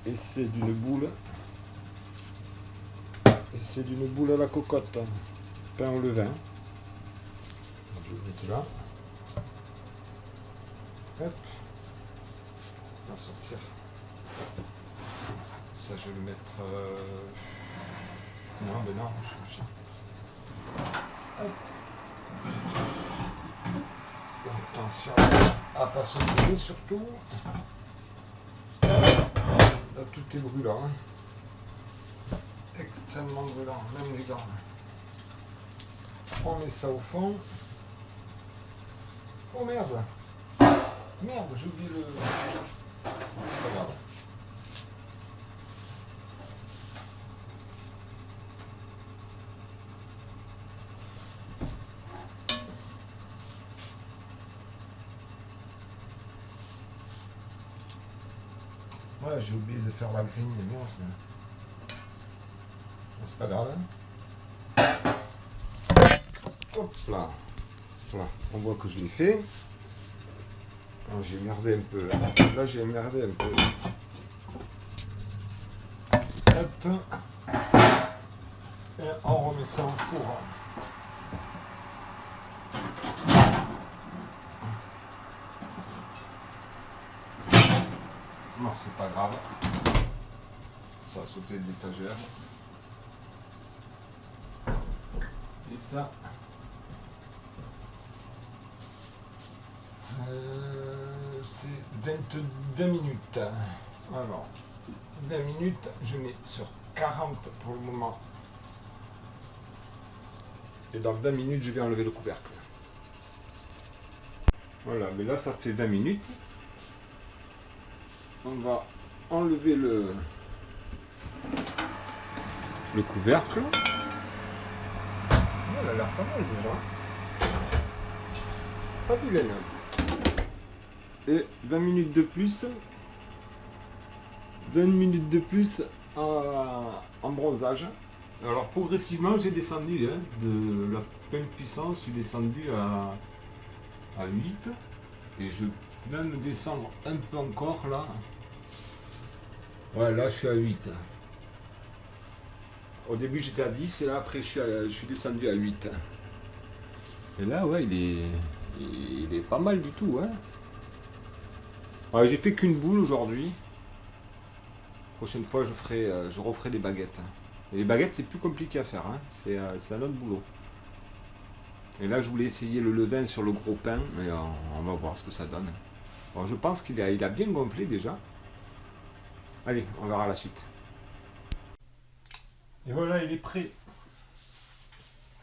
Et c'est d'une boule. Et c'est d'une boule à la cocotte. Pain au levain. Je vais le mettre là. Hop. On va sortir. Ça, je vais le mettre. Non, mais non, je suis. Hop. Attention à pas se brûler surtout. Là, tout est brûlant. Hein. Extrêmement brûlant, même les gants. On met ça au fond. Oh merde! Merde, j'ai oublié le. C'est pas grave. Ouais, j'ai oublié de faire la grille, merde. C'est pas grave. Hein. Hop là. Voilà, on voit que je l'ai fait. J'ai merdé un peu. Là, j'ai merdé un peu. Hop. Et on remet ça au four. Non, c'est pas grave. Ça a sauté de l'étagère. Et ça. C'est 20 minutes. Alors, 20 minutes, je mets sur 40 pour le moment. Et dans 20 minutes, je vais enlever le couvercle. Voilà, mais là, ça fait 20 minutes. On va enlever le couvercle. Elle a l'air pas mal déjà. Pas vilaine. Et 20 minutes de plus. 20 minutes de plus en bronzage. Alors progressivement j'ai descendu hein, de la pleine puissance, je suis descendu à 8. Et je vais même descendre un peu encore là. Ouais, là je suis à 8. Au début j'étais à 10 et là après je suis descendu à 8. Et là ouais il est pas mal du tout. Hein. Ouais, j'ai fait qu'une boule aujourd'hui. Prochaine fois je referai des baguettes. Et les baguettes c'est plus compliqué à faire. Hein. C'est un autre boulot. Et là je voulais essayer le levain sur le gros pain. Et on va voir ce que ça donne. Bon, je pense qu'il a bien gonflé déjà. Allez, on verra la suite. Et voilà, il est prêt.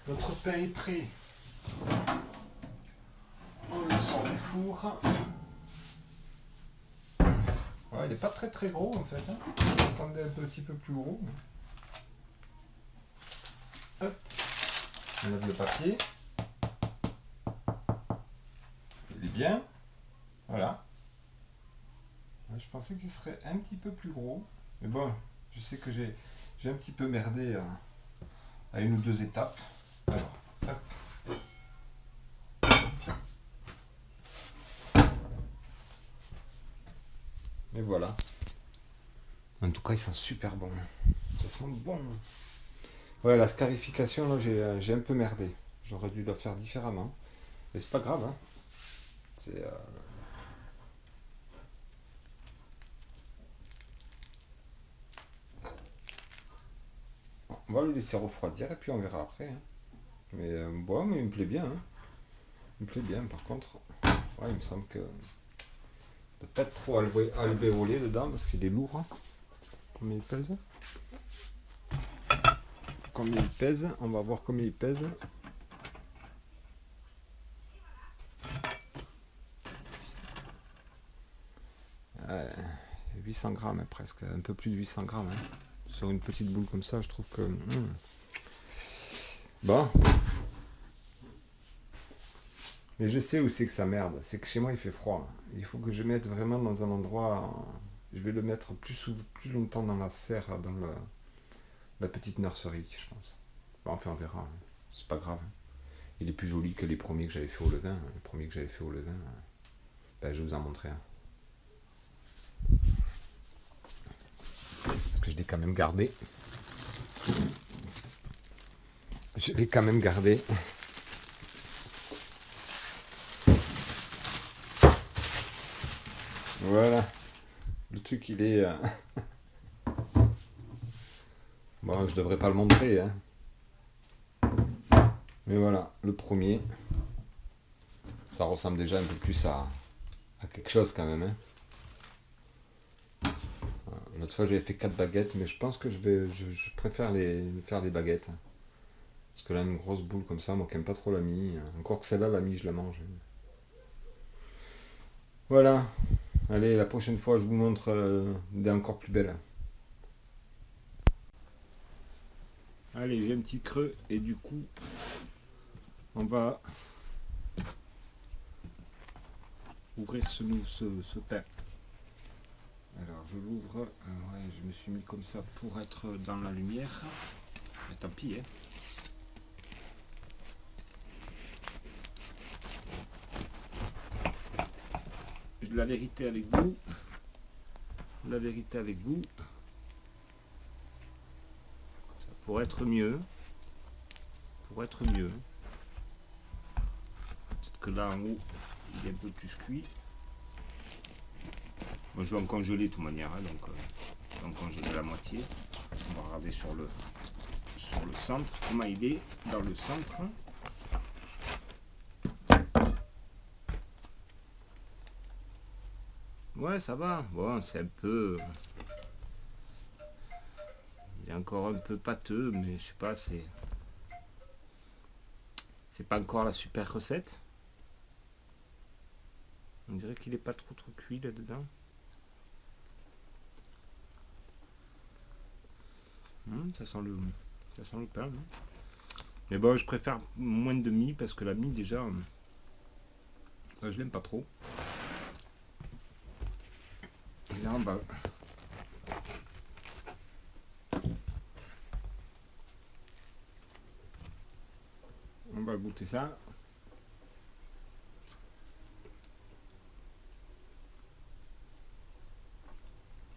Notre pain est prêt. On le sort du four. Ouais, il n'est pas très gros en fait. Hein. J'attendais un petit peu plus gros. Hop. On lève le papier. Il est bien. Voilà. Je pensais qu'il serait un petit peu plus gros. Mais bon, je sais que j'ai un petit peu merdé à une ou deux étapes. Alors, hop. Et voilà. En tout cas, il sent super bon. Ça sent bon. Ouais, la scarification, là, j'ai un peu merdé. J'aurais dû le faire différemment. Mais c'est pas grave. Hein. C'est... On va le laisser refroidir et puis on verra après. Hein. Mais bon, mais il me plaît bien. Hein. Il me plaît bien. Par contre, ouais, il me semble que peut-être trop alvéolé dedans parce qu'il est lourd. Hein. Combien il pèse? Combien il pèse? On va voir combien il pèse. Ouais, 800 grammes hein, presque, un peu plus de 800 grammes. Hein. Sur une petite boule comme ça, je trouve que... Bon. Mais je sais où c'est que ça merde. C'est que chez moi, il fait froid. Il faut que je mette vraiment dans un endroit... Je vais le mettre plus longtemps dans la serre, dans la petite nurserie, je pense. Bon, enfin, on verra. Hein. C'est pas grave. Hein. Il est plus joli que les premiers que j'avais fait au levain. Les premiers que j'avais fait au levain, ben, je vais vous en montrer un. quand même gardé. Je l'ai quand même gardé. Voilà. Le truc, il est... Bon, je devrais pas le montrer, hein. Mais voilà, le premier. Ça ressemble déjà un peu plus à quelque chose quand même, hein. L'autre fois, j'avais fait 4 baguettes, mais je pense que je préfère faire des baguettes. Parce que là, une grosse boule comme ça, moi qui n'aime pas trop la mie. Encore que celle-là, la mie, je la mange. Voilà. Allez, la prochaine fois, je vous montre des encore plus belles. Allez, j'ai un petit creux et du coup, on va ouvrir ce pain. Alors, je l'ouvre. Ouais, je me suis mis comme ça pour être dans la lumière. Mais tant pis, hein. La vérité avec vous. La vérité avec vous. Ça pourrait être mieux. Pour être mieux. Peut-être que là en haut, il est un peu plus cuit. Moi je vais en congeler de toute manière, hein, donc en congeler la moitié. On va regarder sur le centre, comment il est dans le centre. Ouais, ça va. Bon, c'est un peu... Il est encore un peu pâteux, mais je sais pas, c'est pas encore la super recette. On dirait qu'il est pas trop cuit là-dedans. Ça sent le pain. Hein. Mais bon, je préfère moins de mie parce que la mie déjà, je l'aime pas trop. Et là, on va goûter ça.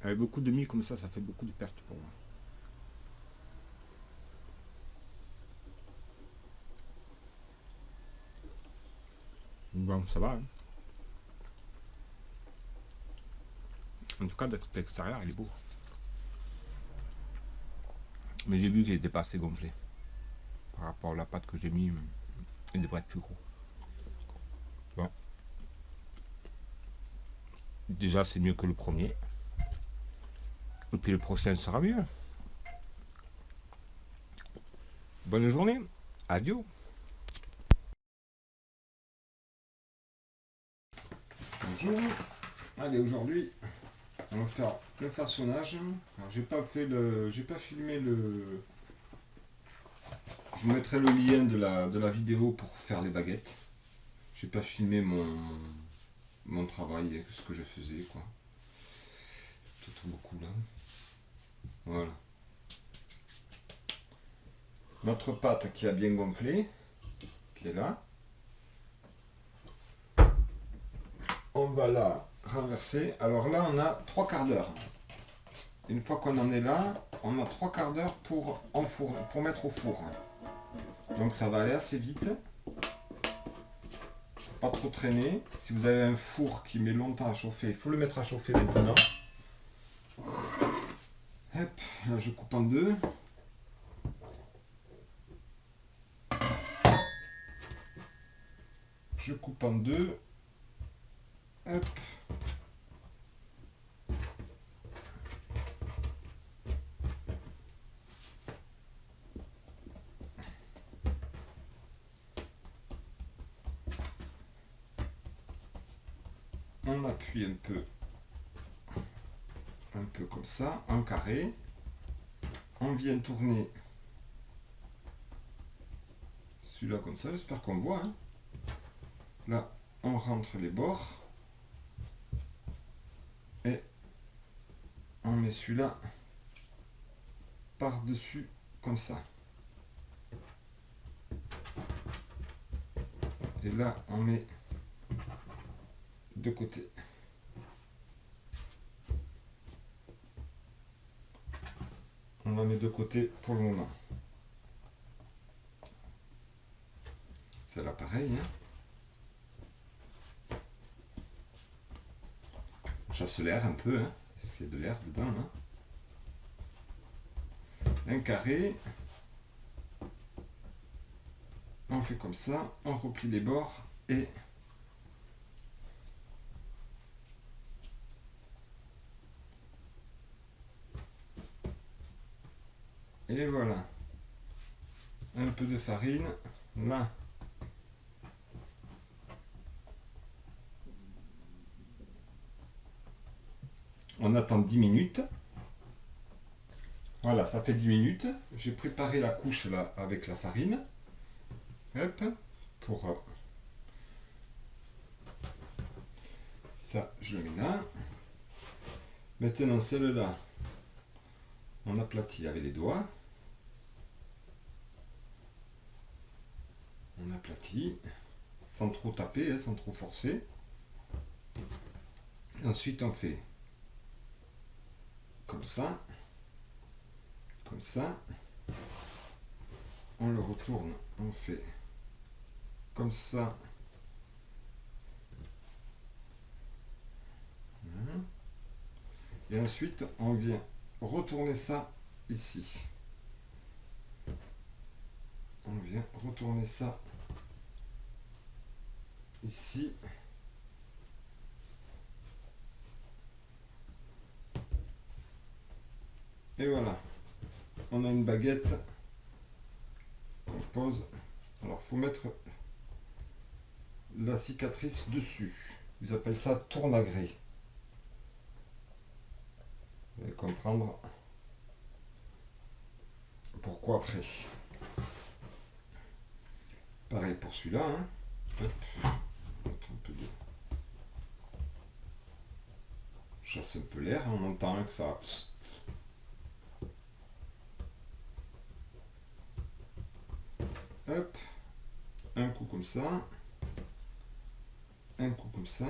Avec beaucoup de mie comme ça fait beaucoup de pertes pour moi. Bon, ça va. Hein. En tout cas, de l'extérieur, il est beau. Mais j'ai vu qu'il n'était pas assez gonflé. Par rapport à la pâte que j'ai mis, il devrait être plus gros. Bon. Déjà, c'est mieux que le premier. Et puis le prochain sera mieux. Bonne journée. Adieu. Bonjour. Allez, aujourd'hui, on va faire le façonnage. Alors, j'ai pas filmé le. Je vous mettrai le lien de la vidéo pour faire les baguettes. J'ai pas filmé mon travail, ce que je faisais, quoi. Tout beaucoup là. Voilà. Notre pâte qui a bien gonflé, qui est là. On va la renverser. Alors là, on a 3 quarts d'heure. Une fois qu'on en est là, on a 3 quarts d'heure pour mettre au four. Donc ça va aller assez vite. Pas trop traîner. Si vous avez un four qui met longtemps à chauffer, il faut le mettre à chauffer maintenant. Hop, là je coupe en deux. Je coupe en deux. Hop. On appuie un peu comme ça, en carré. On vient tourner celui-là comme ça, j'espère qu'on voit. Hein. Là, on rentre les bords. Et on met celui-là par-dessus comme ça. Et là, on met de côté. On la met de côté pour le moment. Celle-là pareil. Hein. On chasse l'air un peu. Hein, parce qu'il y a de l'air dedans. Hein. Un carré. On fait comme ça. On replie les bords. Et voilà. Un peu de farine. Là. On attend 10 minutes. Voilà, ça fait 10 minutes. J'ai préparé la couche là avec la farine. Hop. Pour ça, je le mets là. Maintenant, celle-là, on aplatit avec les doigts. On aplatit sans trop taper, hein, sans trop forcer. Ensuite, on fait comme ça. Comme ça. On le retourne. On fait comme ça. Et ensuite, on vient retourner ça ici. On vient retourner ça ici. Et voilà. On a une baguette qu'on pose. Alors, il faut mettre la cicatrice dessus. Ils appellent ça tournagré. Vous allez comprendre pourquoi après. Pareil pour celui-là. Hein. Hop. Mettre un peu de... chasse un peu l'air. On entend que ça... Hop. Un coup comme ça. Un coup comme ça.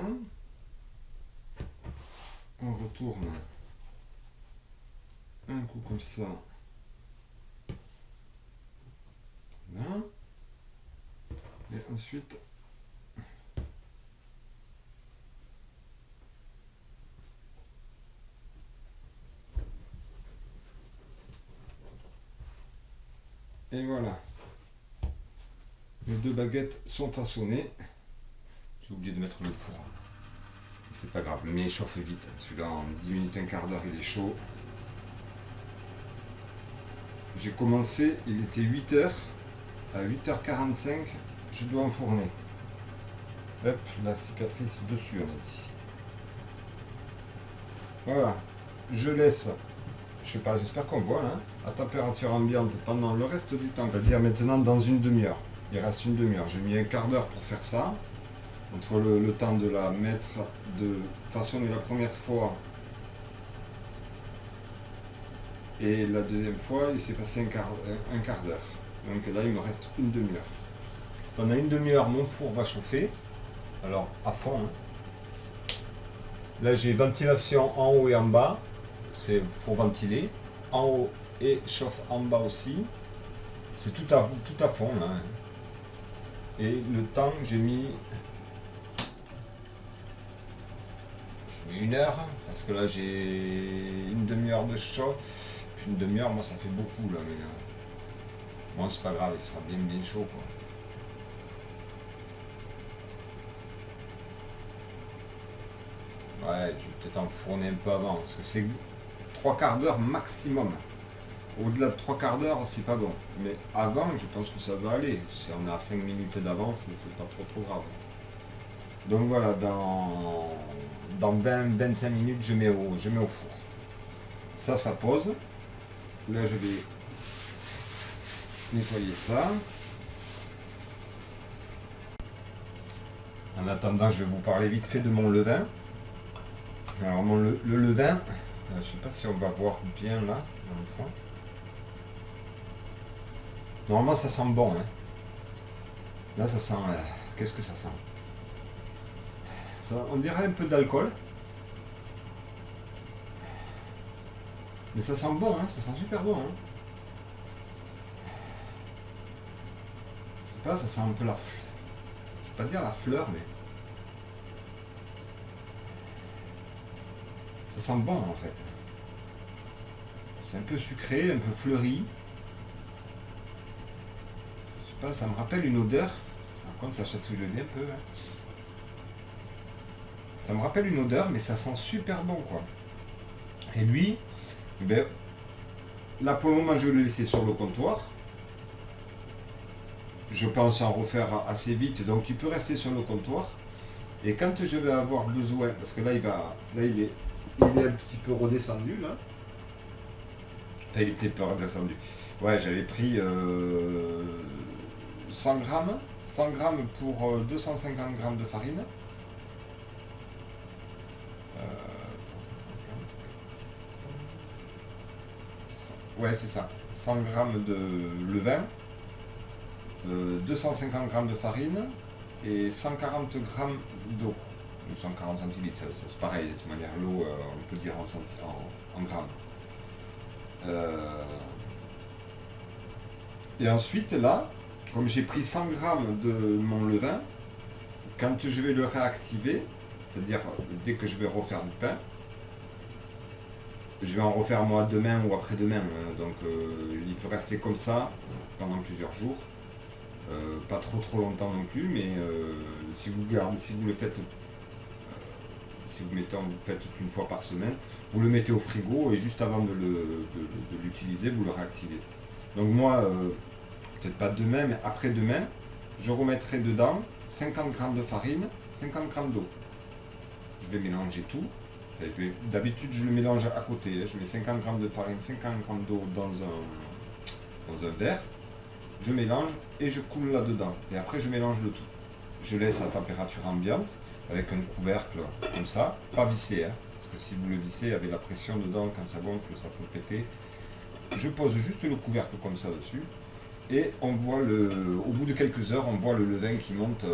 On retourne. Un coup comme ça. Là. Et ensuite, et voilà. Les deux baguettes sont façonnées. J'ai oublié de mettre le four. C'est pas grave, le mien chauffe vite. Celui-là, en 10 minutes, un quart d'heure, il est chaud. J'ai commencé, il était 8h. À 8h45, je dois enfourner. Hop, la cicatrice dessus, on a dit. Voilà. Je laisse, je sais pas, j'espère qu'on voit là, à température ambiante pendant le reste du temps. C'est-à-dire maintenant dans une demi-heure. Il reste une demi-heure. J'ai mis un quart d'heure pour faire ça. Entre le temps de la mettre, de façonner la première fois et la deuxième fois, il s'est passé un quart d'heure. Donc là, il me reste une demi-heure. Pendant une demi-heure, mon four va chauffer. Alors, à fond. Hein. Là, j'ai ventilation en haut et en bas. C'est pour ventiler. En haut et chauffe en bas aussi. C'est tout à fond là. Hein. Et le temps, j'ai mis 1 heure. Parce que là, j'ai une demi-heure de chaud. Puis une demi-heure, moi, ça fait beaucoup là. Mais, bon, c'est pas grave, il sera bien chaud quoi. Ouais, je vais peut-être enfourner un peu avant, parce que c'est 3 quarts d'heure maximum. Au-delà de 3 quarts d'heure, c'est pas bon. Mais avant, je pense que ça va aller. Si on a 5 minutes d'avance, c'est pas trop grave. Donc voilà, dans 20-25 minutes, je mets au four. Ça pose. Là, je vais nettoyer ça. En attendant, je vais vous parler vite fait de mon levain. Alors le levain, je ne sais pas si on va voir bien là, dans le fond. Normalement ça sent bon. Hein. Là ça sent... qu'est-ce que ça sent ça, on dirait un peu d'alcool. Mais ça sent bon, hein, ça sent super bon. Hein. Je sais pas, ça sent un peu la fleur. Je vais pas dire la fleur, mais... Ça sent bon, en fait. C'est un peu sucré, un peu fleuri. Je sais pas, ça me rappelle une odeur. Par contre, ça chatouille le nez un peu. Hein. Ça me rappelle une odeur, mais ça sent super bon, quoi. Et lui, eh ben, là, pour le moment, je vais le laisser sur le comptoir. Je pense en refaire assez vite, donc il peut rester sur le comptoir. Et quand je vais avoir besoin, parce que là, il est un petit peu redescendu, là. Enfin, il était pas redescendu. Ouais, j'avais pris 100 grammes. 100 grammes pour 250 grammes de farine. Ouais, c'est ça. 100 grammes de levain, 250 grammes de farine et 140 grammes d'eau. Ou 140 centilitres, c'est pareil, de toute manière, l'eau, on peut dire en grammes. Et ensuite, là, comme j'ai pris 100 grammes de mon levain, quand je vais le réactiver, c'est-à-dire dès que je vais refaire du pain, je vais en refaire moi demain ou après-demain, donc il peut rester comme ça pendant plusieurs jours. Pas trop longtemps non plus, mais si vous le faites, si vous faites une fois par semaine, vous le mettez au frigo et juste avant de l'utiliser, vous le réactivez. Donc moi, peut-être pas demain, mais après-demain, je remettrai dedans 50 grammes de farine, 50 grammes d'eau. Je vais mélanger tout. D'habitude, je le mélange à côté. Je mets 50 grammes de farine, 50 grammes d'eau dans un verre. Je mélange et je coule là-dedans. Et après, je mélange le tout. Je laisse à température ambiante avec un couvercle comme ça, pas vissé. Hein, parce que si vous le vissez avec la pression dedans, quand ça gonfle, ça peut péter. Je pose juste le couvercle comme ça dessus. Et on voit au bout de quelques heures, on voit le levain qui monte,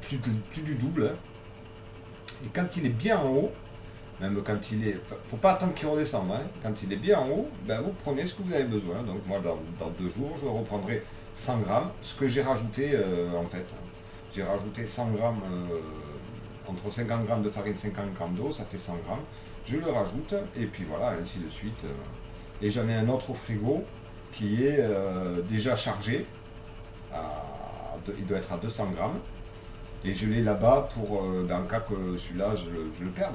plus du double. Hein. Et quand il est bien en haut, même quand il est... faut pas attendre qu'il redescende. Hein. Quand il est bien en haut, ben vous prenez ce que vous avez besoin. Donc moi, dans 2 jours, je reprendrai 100 grammes. Ce que j'ai rajouté, en fait. J'ai rajouté 100 grammes, entre 50 grammes de farine, 50 grammes d'eau, ça fait 100 grammes. Je le rajoute, et puis voilà, ainsi de suite. Et j'en ai un autre au frigo qui est déjà chargé. Il doit être à 200 grammes. Et je l'ai là-bas pour, dans le cas que celui-là, je le perde.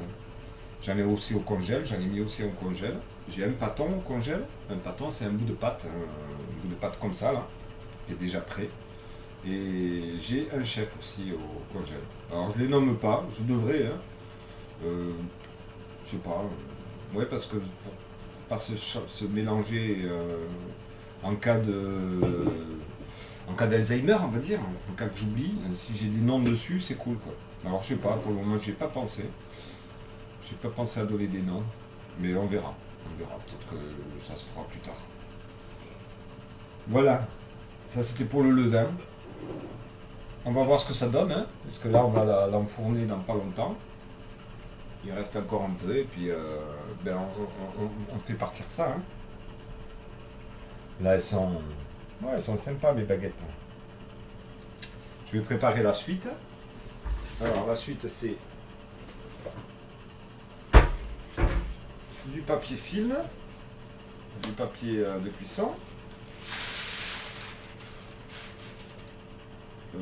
J'en ai aussi au congèle, j'en ai mis aussi au congèle. J'ai un pâton au congèle. Un pâton, c'est un bout de pâte, comme ça, là, qui est déjà prêt. Et j'ai un chef aussi au congèle. Alors, je ne les nomme pas, je devrais, hein. Je sais pas. Ouais, parce que pour pas se mélanger en cas d'Alzheimer, on va dire, en cas que j'oublie, si j'ai des noms dessus, c'est cool, quoi. Alors, je sais pas, pour le moment, j'ai pas pensé. J'ai pas pensé à donner des noms, mais on verra. On verra, peut-être que ça se fera plus tard. Voilà, ça c'était pour le levain. On va voir ce que ça donne, hein, parce que là on va l'enfourner dans pas longtemps. Il reste encore un peu, et puis on fait partir ça. Hein. Là elles sont sympas mes baguettes. Je vais préparer la suite. Alors la suite c'est du papier film, du papier de cuisson. Ouais,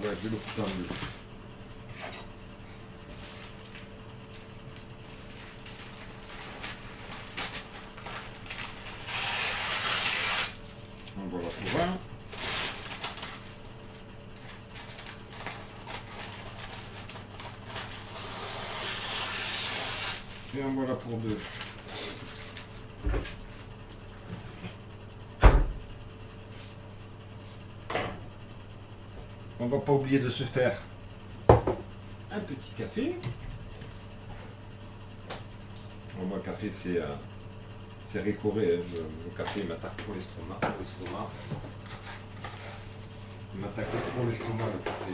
je vais le couper en deux. Donc voilà pour un. Et en voilà pour 2. On va pas oublier de se faire un petit café. Bon, moi, le café, c'est récoré. Hein. Le café m'attaque pour l'estomac. Il m'attaque pour l'estomac, le café.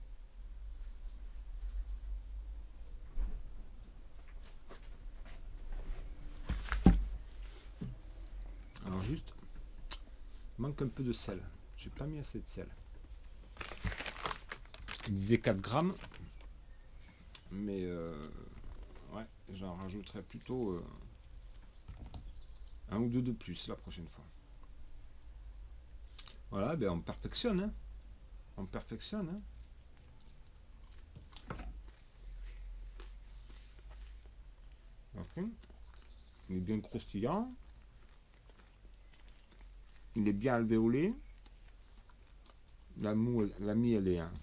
manque un peu de sel. J'ai pas mis assez de sel. Il disait 4 grammes. Mais ouais, j'en rajouterai plutôt un ou deux de plus la prochaine fois. Voilà, ben on perfectionne. Hein. On perfectionne. Hein. Ok. Il est bien croustillant. Il est bien alvéolé. La mie, elle est... Hein.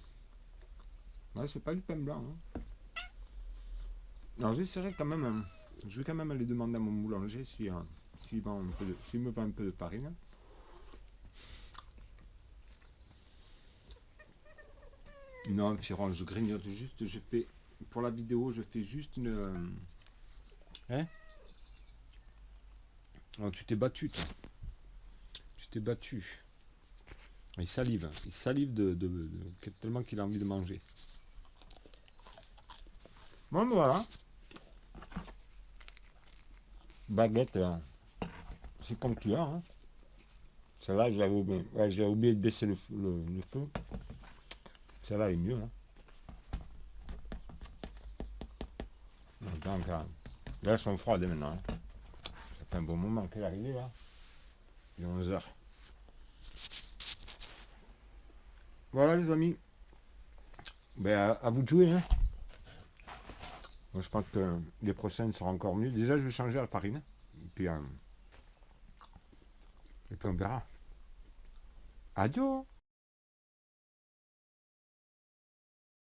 Ouais, c'est pas du pain blanc. Hein. Alors j'essaierai quand même... Hein, je vais quand même aller demander à mon boulanger s'il me vend un peu de farine. Non, Firon, je grignote juste, je fais... Pour la vidéo, je fais juste une... Hein? Oh, tu t'es battu, toi. Tu t'es battu. Il salive tellement qu'il a envie de manger. Bon, voilà. Baguette, c'est comme tu as. Hein. Celle-là, j'ai oublié de baisser le feu. Celle-là est mieux. Hein. Donc, là, elles sont froides maintenant. Hein. Ça fait un bon moment qu'elle est arrivée là. Il est 11h. Voilà les amis. Ben, à vous de jouer. Hein. Moi, je pense que les prochaines seront encore mieux. Déjà, je vais changer la farine. Et puis on verra. Adieu.